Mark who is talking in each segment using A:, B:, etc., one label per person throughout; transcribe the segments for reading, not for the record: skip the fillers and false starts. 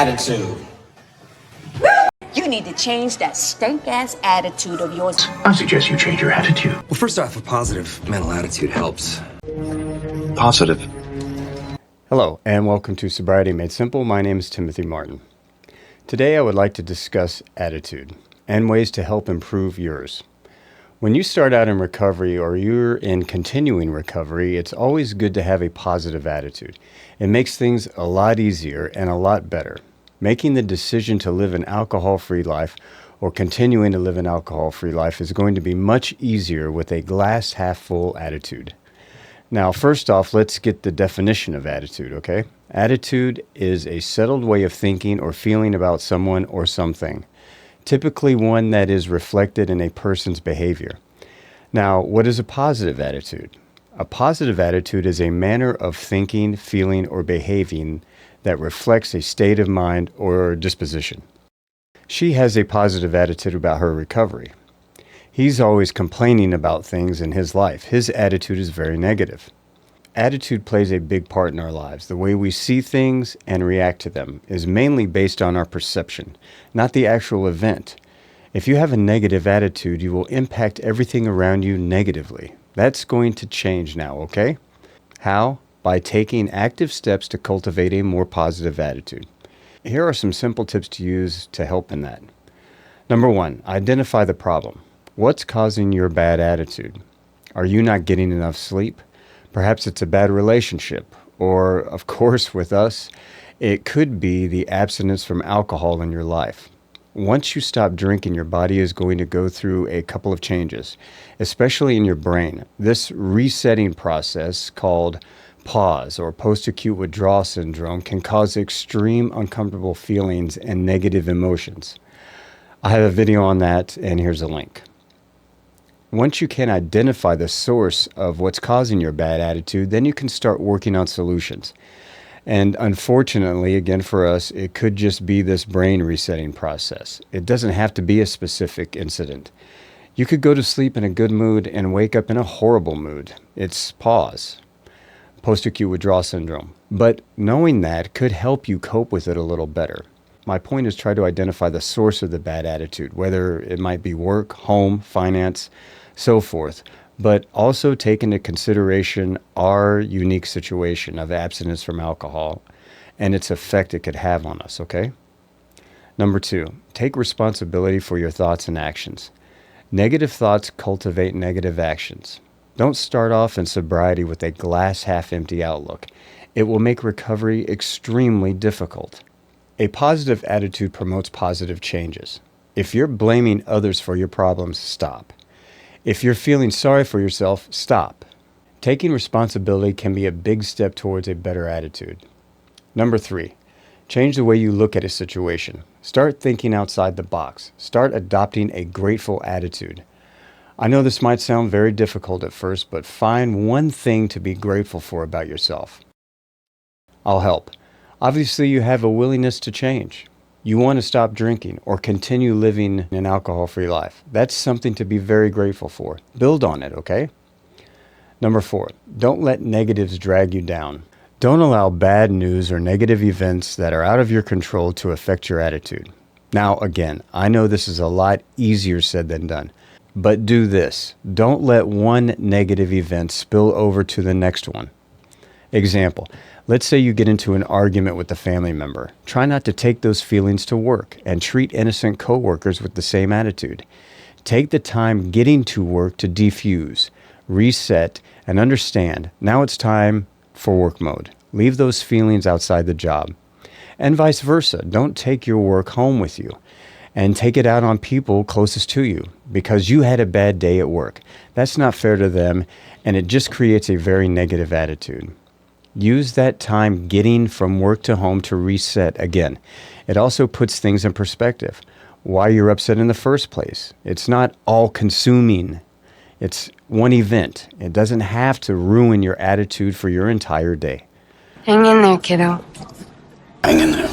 A: attitude.
B: You need to change that stank-ass attitude of yours.
C: I suggest you change your attitude.
D: Well, first off, a positive mental attitude helps.
C: Positive.
E: Hello, and welcome to Sobriety Made Simple. My name is Timothy Martin. Today I would like to discuss attitude and ways to help improve yours. When you start out in recovery or you're in continuing recovery, it's always good to have a positive attitude. It makes things a lot easier and a lot better. Making the decision to live an alcohol-free life or continuing to live an alcohol-free life is going to be much easier with a glass half full attitude. Now, first off, let's get the definition of attitude, okay? Attitude is a settled way of thinking or feeling about someone or something, typically one that is reflected in a person's behavior. Now, what is a positive attitude? A positive attitude is a manner of thinking, feeling, or behaving that reflects a state of mind or disposition. She has a positive attitude about her recovery. He's always complaining about things in his life. His attitude is very negative. Attitude plays a big part in our lives. The way we see things and react to them is mainly based on our perception, not the actual event. If you have a negative attitude, you will impact everything around you negatively. That's going to change now, okay? How? By taking active steps to cultivate a more positive attitude. Here are some simple tips to use to help in that. Number one, identify the problem. What's causing your bad attitude? Are you not getting enough sleep? Perhaps it's a bad relationship. Or, of course, with us, it could be the abstinence from alcohol in your life. Once you stop drinking, your body is going to go through a couple of changes, especially in your brain. This resetting process called pause or post-acute withdrawal syndrome can cause extreme uncomfortable feelings and negative emotions. I have a video on that, and here's a link. Once you can identify the source of what's causing your bad attitude, then you can start working on solutions. And unfortunately, again for us, it could just be this brain resetting process. It doesn't have to be a specific incident. You could go to sleep in a good mood and wake up in a horrible mood. It's pause. Post-acute withdrawal syndrome. But knowing that could help you cope with it a little better. My point is try to identify the source of the bad attitude, whether it might be work, home, finance, so forth, but also take into consideration our unique situation of abstinence from alcohol and its effect it could have on us, okay? Number two, take responsibility for your thoughts and actions. Negative thoughts cultivate negative actions. Don't start off in sobriety with a glass half empty outlook. It will make recovery extremely difficult. A positive attitude promotes positive changes. If you're blaming others for your problems, stop. If you're feeling sorry for yourself, stop. Taking responsibility can be a big step towards a better attitude. Number three, change the way you look at a situation. Start thinking outside the box. Start adopting a grateful attitude. I know this might sound very difficult at first, but find one thing to be grateful for about yourself. I'll help. Obviously, you have a willingness to change. You want to stop drinking or continue living an alcohol-free life. That's something to be very grateful for. Build on it, okay? Number four, don't let negatives drag you down. Don't allow bad news or negative events that are out of your control to affect your attitude. Now, again, I know this is a lot easier said than done. But do this. Don't let one negative event spill over to the next one. Example, let's say you get into an argument with a family member. Try not to take those feelings to work and treat innocent coworkers with the same attitude. Take the time getting to work to defuse, reset, and understand now it's time for work mode. Leave those feelings outside the job. And vice versa. Don't take your work home with you and take it out on people closest to you because you had a bad day at work. That's not fair to them, and it just creates a very negative attitude. Use that time getting from work to home to reset again. It also puts things in perspective. Why you're upset in the first place. It's not all-consuming. It's one event. It doesn't have to ruin your attitude for your entire day.
F: Hang in there, kiddo.
C: Hang in there.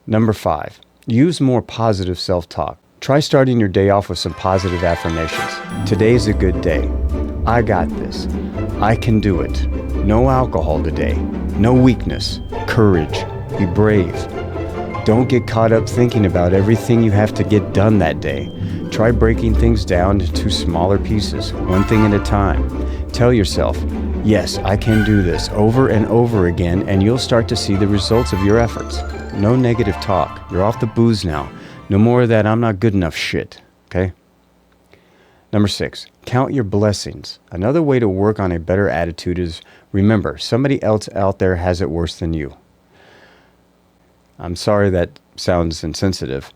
E: Number five, use more positive self-talk. Try starting your day off with some positive affirmations. Today's a good day. I got this. I can do it. No alcohol today. No weakness. Courage. Be brave. Don't get caught up thinking about everything you have to get done that day. Try breaking things down into smaller pieces, one thing at a time. Tell yourself, yes, I can do this over and over again, and you'll start to see the results of your efforts. No negative talk. You're off the booze now. No more of that I'm not good enough shit, okay? Number 6, count your blessings. Another way to work on a better attitude is, remember, somebody else out there has it worse than you. I'm sorry that sounds insensitive.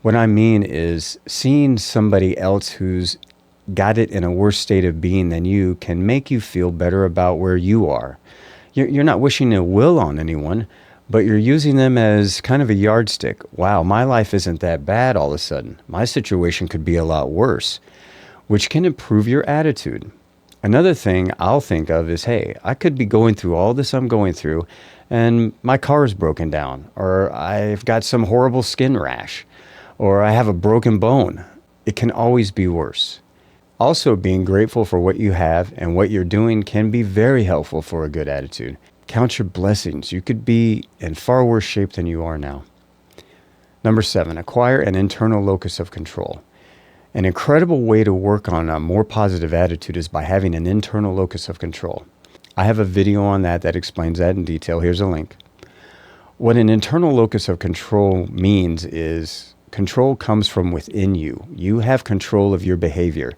E: What I mean is seeing somebody else who's got it in a worse state of being than you can make you feel better about where you are. You're not wishing ill will on anyone, but you're using them as kind of a yardstick. Wow, my life isn't that bad all of a sudden. My situation could be a lot worse, which can improve your attitude. Another thing I'll think of is, hey, I could be going through all this I'm going through, and my car is broken down, or I've got some horrible skin rash, or I have a broken bone. It can always be worse. Also, being grateful for what you have and what you're doing can be very helpful for a good attitude. Count your blessings. You could be in far worse shape than you are now. Number 7, acquire an internal locus of control. An incredible way to work on a more positive attitude is by having an internal locus of control. I have a video on that explains that in detail. Here's a link. What an internal locus of control means is control comes from within you. You have control of your behavior.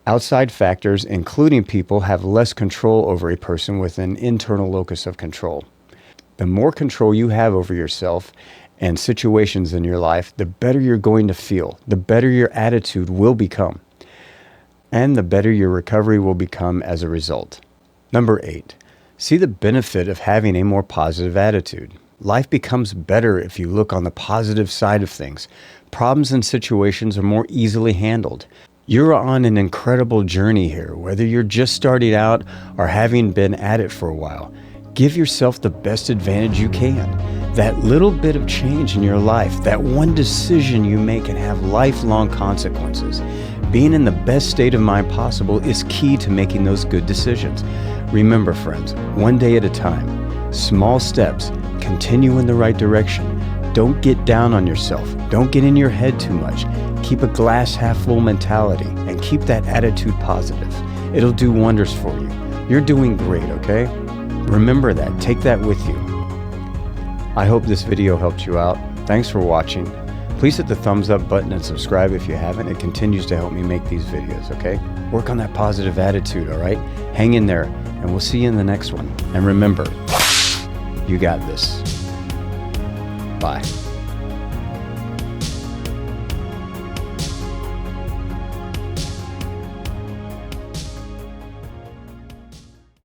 E: Outside factors, including people, have less control over a person with an internal locus of control. The more control you have over yourself and situations in your life, the better you're going to feel, the better your attitude will become, and the better your recovery will become as a result. Number 8, see the benefit of having a more positive attitude. Life becomes better if you look on the positive side of things. Problems and situations are more easily handled. You're on an incredible journey here, whether you're just starting out or having been at it for a while. Give yourself the best advantage you can. That little bit of change in your life, that one decision you make can have lifelong consequences. Being in the best state of mind possible is key to making those good decisions. Remember, friends, one day at a time, small steps, continue in the right direction. Don't get down on yourself. Don't get in your head too much. Keep a glass half full mentality and keep that attitude positive. It'll do wonders for you. You're doing great, okay? Remember that. Take that with you. I hope this video helped you out. Thanks for watching. Please hit the thumbs up button and subscribe if you haven't. It continues to help me make these videos, okay? Work on that positive attitude, all right? Hang in there, and we'll see you in the next one. And remember, you got this. Bye.